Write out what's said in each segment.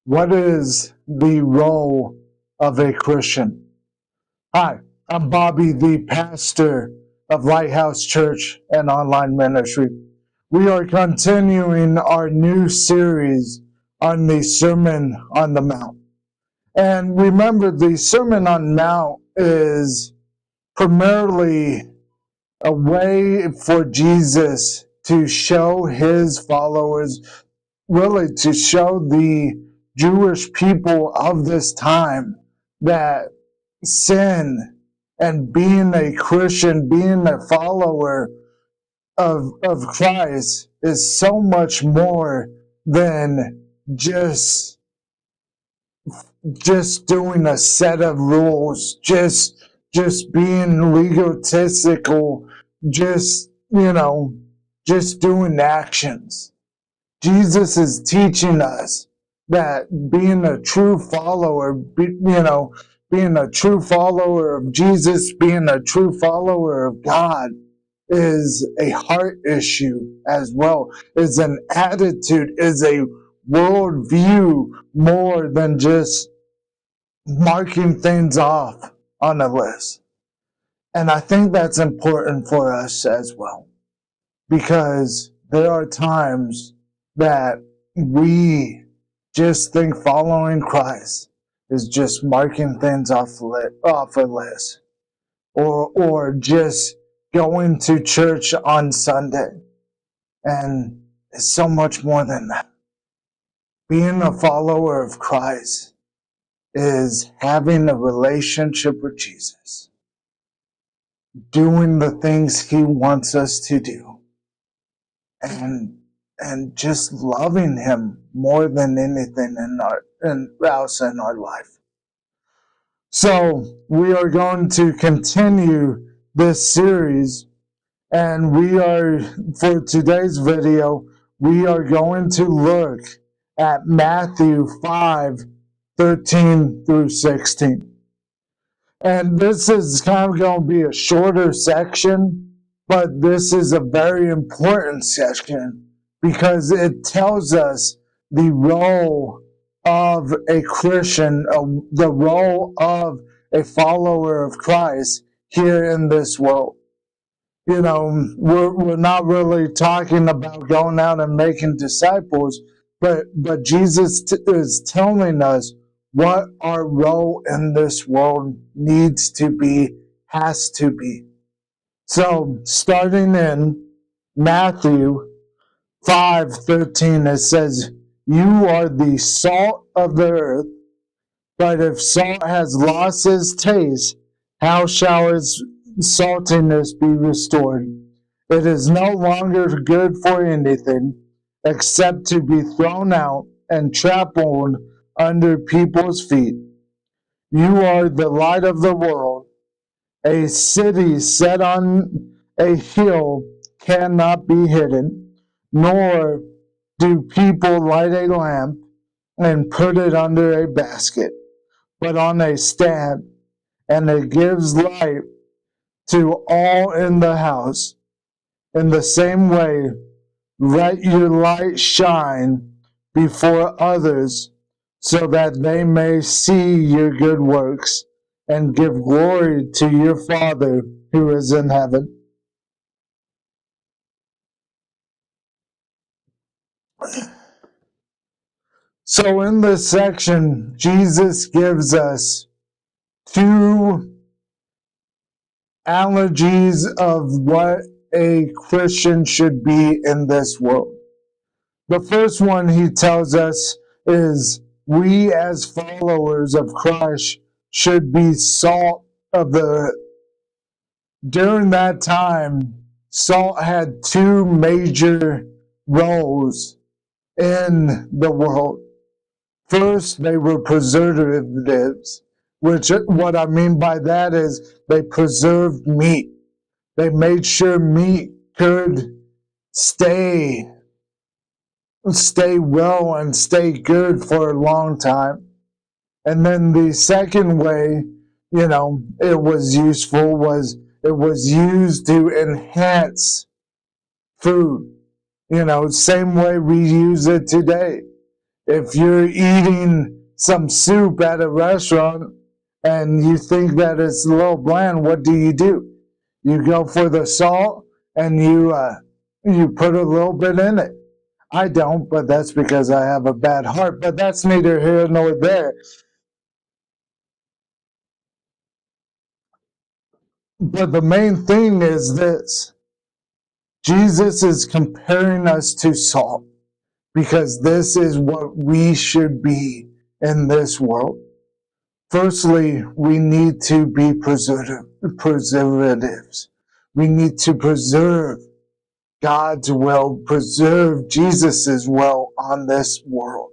What is the role of a Christian? Hi, I'm Bobby, the pastor of Lighthouse Church and Online Ministry. We are continuing our new series on the Sermon on the Mount. And remember, the Sermon on the Mount is primarily a way for Jesus to show his followers, really to show the Jewish people of this time that sin and being a Christian, being a follower of Christ is so much more than just doing a set of rules, just being egotistical, just doing actions. Jesus is teaching us that being a true follower, being a true follower of Jesus, being a true follower of God is a heart issue as well, is an attitude, is a worldview more than just marking things off on a list. And I think that's important for us as well, because there are times that we just think following Christ is just marking things off a list, or just going to church on Sunday. And it's so much more than that. Being a follower of Christ is having a relationship with Jesus, doing the things he wants us to do, and just loving him more than anything else in our life. So we are going to continue this series, and for today's video, we are going to look at Matthew 5:13 through 16. And this is kind of going to be a shorter section, but this is a very important section because it tells us the role of a Christian, the role of a follower of Christ here in this world. We're not really talking about going out and making disciples, but Jesus is telling us what our role in this world needs to be, has to be. So, starting in Matthew 5:13, it says, "You are the salt of the earth, but if salt has lost its taste, how shall its saltiness be restored? It is no longer good for anything except to be thrown out and trampled under people's feet. You are the light of the world. A city set on a hill cannot be hidden, nor do people light a lamp and put it under a basket, but on a stand, and it gives light to all in the house. In the same way, let your light shine before others, so that they may see your good works and give glory to your Father who is in heaven." So in this section, Jesus gives us two analogies of what a Christian should be in this world. The first one he tells us is we as followers of Christ should be salt of the earth. During that time, salt had two major roles in the world. First, they were preservatives, which what I mean by that is they preserved meat. They made sure meat could stay well and stay good for a long time. And then the second way, it was useful was it was used to enhance food. Same way we use it today. If you're eating some soup at a restaurant and you think that it's a little bland, what do? You go for the salt and you put a little bit in it. I don't, but that's because I have a bad heart. But that's neither here nor there. But the main thing is this: Jesus is comparing us to salt because this is what we should be in this world. Firstly, we need to be preservatives. We need to preserve God's will, preserve Jesus' will on this world.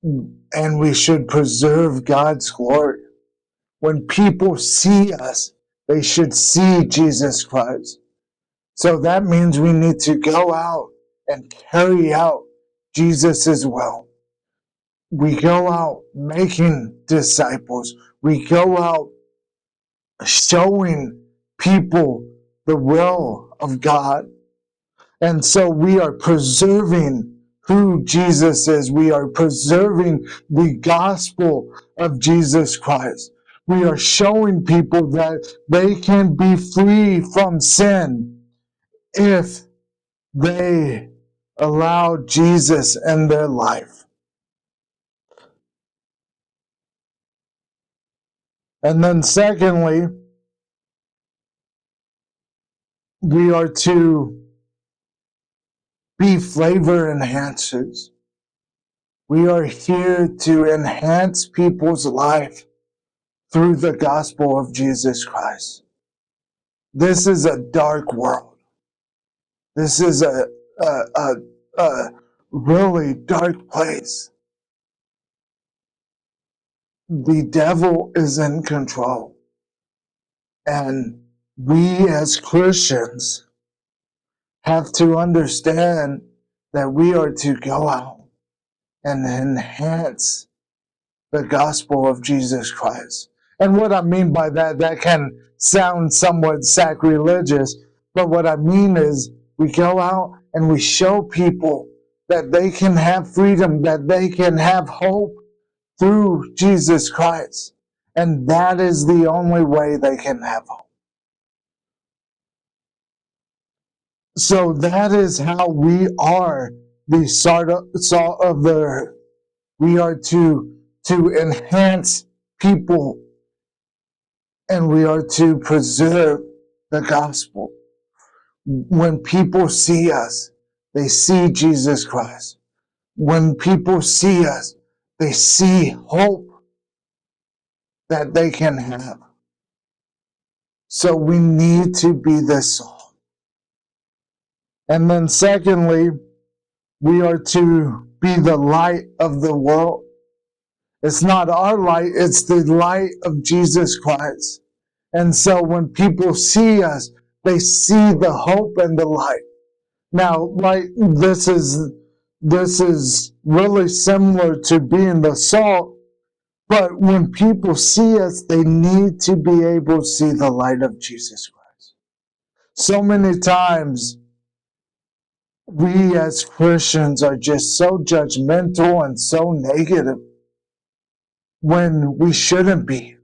And we should preserve God's glory. When people see us, they should see Jesus Christ. So that means we need to go out and carry out Jesus' will. We go out making disciples. We go out showing people the will of God. And so we are preserving who Jesus is. We are preserving the gospel of Jesus Christ. We are showing people that they can be free from sin if they allow Jesus in their life. And then secondly, we are to be flavor enhancers. We are here to enhance people's life through the gospel of Jesus Christ. This is a dark world. This is a really dark place. The devil is in control. And we as Christians have to understand that we are to go out and enhance the gospel of Jesus Christ. And what I mean by that, that can sound somewhat sacrilegious, but what I mean is we go out and we show people that they can have freedom, that they can have hope through Jesus Christ. And that is the only way they can have hope. So that is how we are the salt of the earth. We are to enhance people, and we are to preserve the gospel. When people see us, they see Jesus Christ. When people see us, they see hope that they can have. So we need to be the salt. And then secondly, we are to be the light of the world. It's not our light, it's the light of Jesus Christ. And so when people see us, they see the hope and the light. Now, this is really similar to being the salt, but when people see us, they need to be able to see the light of Jesus Christ. So many times, we as Christians are just so judgmental and so negative when we shouldn't be.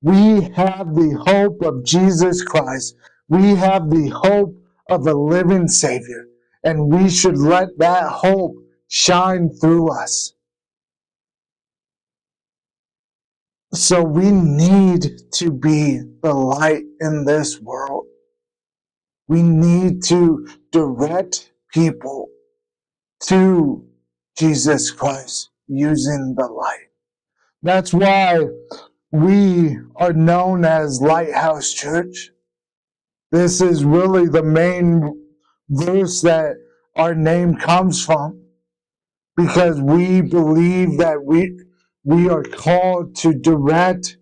We have the hope of Jesus Christ. We have the hope of a living Savior. And we should let that hope shine through us. So we need to be the light in this world. We need to direct people to Jesus Christ using the light. That's why we are known as Lighthouse Church. This is really the main verse that our name comes from, because we believe that we are called to direct,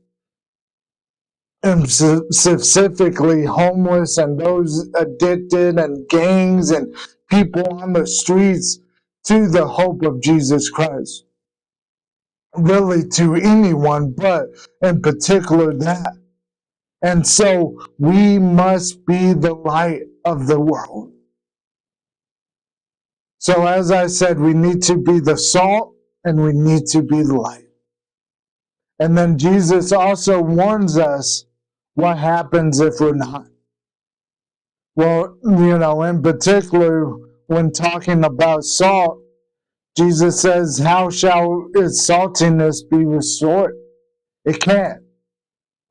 and specifically homeless and those addicted and gangs and people on the streets, to the hope of Jesus Christ. Really to anyone, but in particular that. And so we must be the light of the world. So as I said, we need to be the salt and we need to be the light. And then Jesus also warns us what happens if we're not. Well, in particular, when talking about salt, Jesus says, how shall its saltiness be restored? It can't.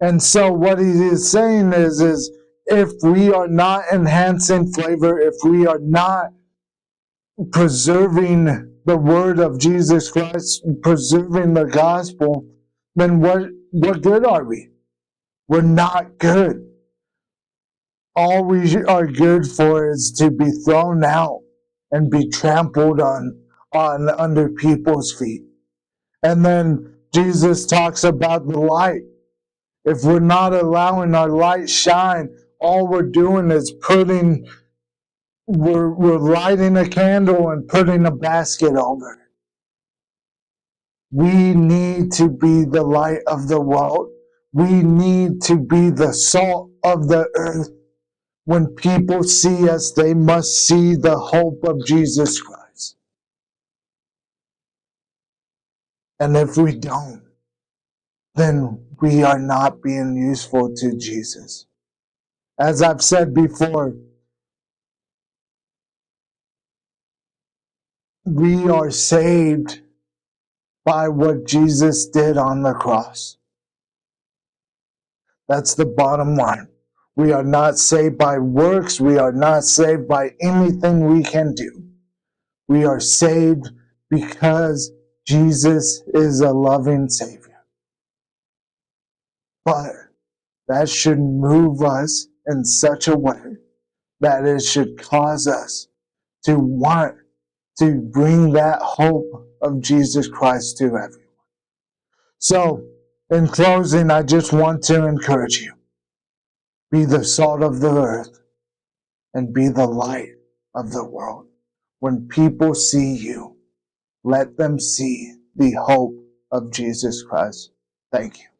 And so what he is saying is if we are not enhancing flavor, if we are not preserving the word of Jesus Christ, preserving the gospel, then what good are we? We're not good. All we are good for is to be thrown out and be trampled on under people's feet. And then Jesus talks about the light. If we're not allowing our light shine, all we're doing is we're lighting a candle and putting a basket over it. We need to be the light of the world. We need to be the salt of the earth. When people see us, they must see the hope of Jesus Christ. And if we don't, then we are not being useful to Jesus. As I've said before, we are saved by what Jesus did on the cross. That's the bottom line. We are not saved by works. We are not saved by anything we can do. We are saved because Jesus is a loving Savior. But that should move us in such a way that it should cause us to want to bring that hope of Jesus Christ to everyone. So, in closing, I just want to encourage you. Be the salt of the earth and be the light of the world. When people see you, let them see the hope of Jesus Christ. Thank you.